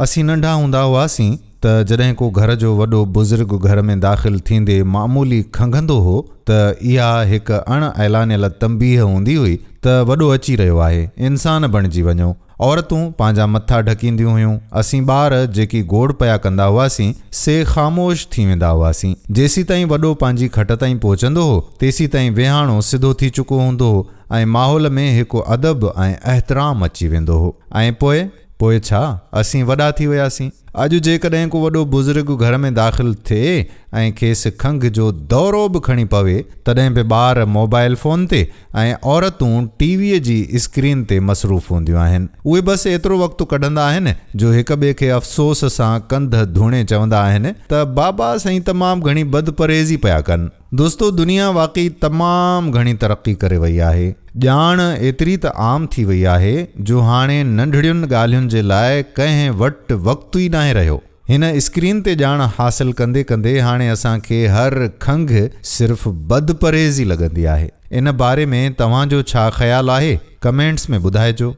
असीं नंढा हूंदा हुआसीं त जॾहिं को घर जो वॾो बुज़ुर्ग घर में दाख़िल थींदे मामूली खंघंदो हो त इहा हिकु अणऐलानियल तंबीह हूंदी हुई त वॾो अची रहियो आहे, इंसान बणिजी वञो। औरतूं पंहिंजा मथा ढकींदियूं हुयूं। असीं ॿार जेकी गोड़ पिया कंदा हुआसीं से ख़ामोश थी वेंदा हुआसीं। जेसीं ताईं वॾो पंहिंजी खट ताईं पहुचंदो हो तेसीं ताईं विहाणो सिधो थी चुको हूंदो हो ऐं माहौल में हिकु अदब ऐं एहतराम अची वेंदो हो। ऐं पोइ छा असीं वॾा थी वियासीं। अॼु जेकॾहिं को वॾो बुज़ुर्ग घर में दाख़िल थिए ऐं खेसि खंघ जो दौरो बि खणी पवे तॾहिं बि ॿार मोबाइल फ़ोन ते ऐं औरतूं टीवीअ जी स्क्रीन ते मसरूफ़ हूंदियूं आहिनि। उहे बसि एतिरो वक़्तु कढंदा आहिनि जो हिक ॿिए खे अफ़सोस सां कंध धूणे चवंदा आहिनि त बाबा साईं तमामु घणी बदपरहेज़ी पिया कनि। दोस्तो, दुनिया वाक़ई तमामु घणी तरक़ी करे वई आहे। ॼाण एतिरी त आम थी वई आहे जो हाणे नंढड़ियुनि ॻाल्हियुनि जे लाइ कंहिं वटि वक़्तु ई नाहे रहियो। हिन स्क्रीन ते ॼाण हासिल कंदे कंदे हाणे असांखे हर खंघ सिर्फ़ु बदपरहेज़ी लॻंदी आहे। इन बारे में तव्हांजो छा ख़्यालु आहे? कमेंट्स में ॿुधाइजो।